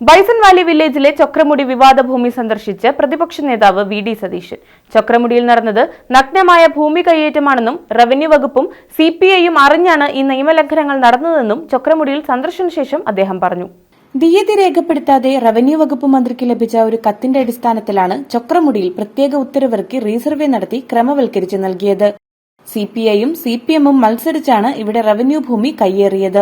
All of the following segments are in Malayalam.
ബൈസൺ വാലി വില്ലേജിലെ ചൊക്രമുടി വിവാദ ഭൂമി സന്ദർശിച്ച് പ്രതിപക്ഷ നേതാവ് വി.ഡി. സതീശൻ. ചൊക്രമുടിയിൽ നടന്നത് നഗ്നമായ ഭൂമി കയ്യേറ്റമാണെന്നും റവന്യൂ വകുപ്പും സിപിഐയും അറിഞ്ഞാണ് ഈ നിയമലംഘനങ്ങൾ നടന്നതെന്നും ചൊക്രമുടിയിൽ സന്ദർശന ശേഷം അദ്ദേഹം പറഞ്ഞു. തീയതി രേഖപ്പെടുത്താതെ റവന്യൂ വകുപ്പ് മന്ത്രിക്ക് ലഭിച്ച ഒരു കത്തിന്റെ അടിസ്ഥാനത്തിലാണ് ചൊക്രമുടിയിൽ പ്രത്യേക ഉത്തരവിറക്കി റീസർവേ നടത്തി ക്രമവൽക്കരിച്ച് നൽകിയത്. സിപിഐയും സിപിഎമ്മും മത്സരിച്ചാണ് ഇവിടെ റവന്യൂ ഭൂമി കയ്യേറിയത്.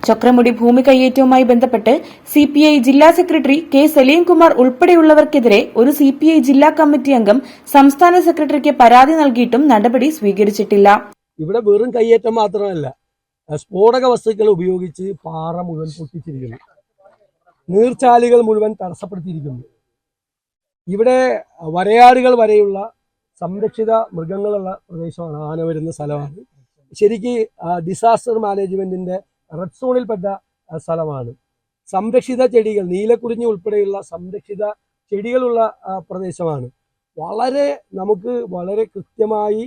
ചൊക്രമുടി ഭൂമി കയ്യേറ്റവുമായി ബന്ധപ്പെട്ട് സിപിഐ ജില്ലാ സെക്രട്ടറി കെ സലീംകുമാർ ഉൾപ്പെടെയുള്ളവർക്കെതിരെ ഒരു സിപിഐ ജില്ലാ കമ്മിറ്റി അംഗം സംസ്ഥാന സെക്രട്ടറിക്ക് പരാതി നൽകിയിട്ടും നടപടി സ്വീകരിച്ചിട്ടില്ല. ഇവിടെ വെറും കയ്യേറ്റം മാത്രമല്ല, സ്ഫോടക വസ്തുക്കൾ ഉപയോഗിച്ച് പാറ മുഴുവൻ പൊട്ടിച്ചിരിക്കുന്നു, നീർച്ചാലുകൾ മുഴുവൻ തടസ്സപ്പെടുത്തിയിരിക്കുന്നു. ഇവിടെ വരയാടുകൾ വരെയുള്ള സംരക്ഷിത മൃഗങ്ങളുള്ള പ്രദേശമാണ്, ആന വരുന്ന സ്ഥലമാണ്. ശരിക്ക് ഡിസാസ്റ്റർ മാനേജ്മെന്റിന്റെ റെഡ് സോണിൽപ്പെട്ട സ്ഥലമാണ്. സംരക്ഷിത ചെടികൾ, നീലക്കുറിഞ്ഞി ഉൾപ്പെടെയുള്ള സംരക്ഷിത ചെടികളുള്ള പ്രദേശമാണ്. നമുക്ക് വളരെ കൃത്യമായി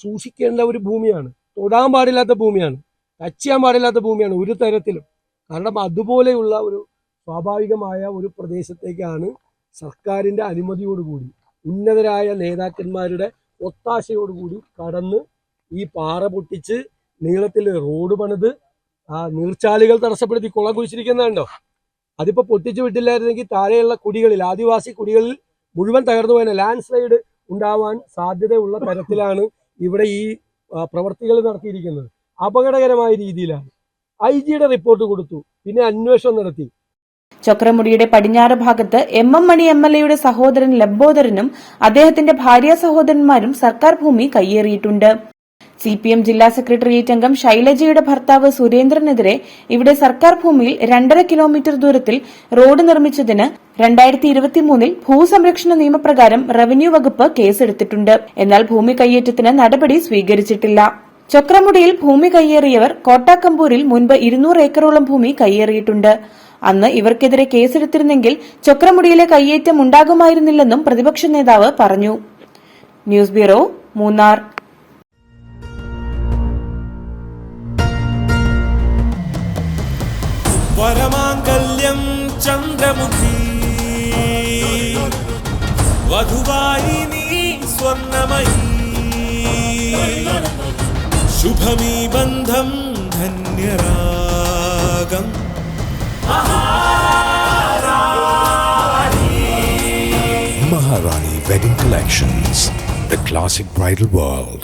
സൂക്ഷിക്കേണ്ട ഒരു ഭൂമിയാണ്. തൊടാൻ പാടില്ലാത്ത ഭൂമിയാണ്, ടച്ച് ചെയ്യാൻ പാടില്ലാത്ത ഭൂമിയാണ് ഒരു തരത്തിലും. കാരണം അതുപോലെയുള്ള ഒരു സ്വാഭാവികമായ ഒരു പ്രദേശത്തേക്കാണ് സർക്കാരിൻ്റെ അനുമതിയോടുകൂടി, ഉന്നതരായ നേതാക്കന്മാരുടെ ഒത്താശയോടുകൂടി കടന്ന് ഈ പാറ പൊട്ടിച്ച് നീളത്തിൽ റോഡ് പണിത് നീർച്ചാലുകൾ തടസ്സപ്പെടുത്തി കുളം കുഴിച്ചിരിക്കുന്നുണ്ടോ. അതിപ്പോൾ പൊട്ടിച്ചു വിട്ടില്ലായിരുന്നെങ്കിൽ താഴെയുള്ള കുടികളിൽ, ആദിവാസി കുടികളിൽ മുഴുവൻ തകർന്നു പോയ ലാൻഡ് സ്ലൈഡ് ഉണ്ടാവാൻ സാധ്യതയുള്ള തരത്തിലാണ് ഇവിടെ ഈ പ്രവർത്തികൾ നടത്തിയിരിക്കുന്നത്. അപകടകരമായ രീതിയിലാണ്. IG-യുടെ റിപ്പോർട്ട് കൊടുത്തു, പിന്നെ അന്വേഷണം നടത്തി. ചൊക്രമുടിയുടെ പടിഞ്ഞാറ് ഭാഗത്ത് എം മണി MLA-യുടെ സഹോദരൻ ലംബോദരനും അദ്ദേഹത്തിന്റെ ഭാര്യ സഹോദരന്മാരും സർക്കാർ ഭൂമി കയ്യേറിയിട്ടുണ്ട്. CPM ജില്ലാ സെക്രട്ടേറിയറ്റ് അംഗം ശൈലജയുടെ ഭർത്താവ് സുരേന്ദ്രനെതിരെ ഇവിടെ സർക്കാർ ഭൂമിയിൽ 2.5 കിലോമീറ്റർ ദൂരത്തിൽ റോഡ് നിർമ്മിച്ചതിന് 2023 ഭൂസംരക്ഷണ നിയമപ്രകാരം റവന്യൂ വകുപ്പ് കേസെടുത്തിട്ടുണ്ട്. എന്നാൽ ഭൂമി കയ്യേറ്റത്തിന് നടപടി സ്വീകരിച്ചിട്ടില്ല. ചൊക്രമുടിയിൽ ഭൂമി കയ്യേറിയവർ കോട്ടാക്കമ്പൂരിൽ മുൻപ് 200 ഏക്കറോളം ഭൂമി കയ്യേറിയിട്ടുണ്ട്. അന്ന് ഇവർക്കെതിരെ കേസെടുത്തിരുന്നെങ്കിൽ ചൊക്രമുടിയിലെ കയ്യേറ്റം ഉണ്ടാകുമായിരുന്നില്ലെന്നും പ്രതിപക്ഷ നേതാവ് പറഞ്ഞു. News bureau, Munnar. വരമാംഗല്യം ചന്ദ്രമുഖി വധുവായി നീ സ്വർണമയി, ശുഭമീ ബന്ധം ധന്യരാഗം. Maharani Wedding Collections, the classic bridal world.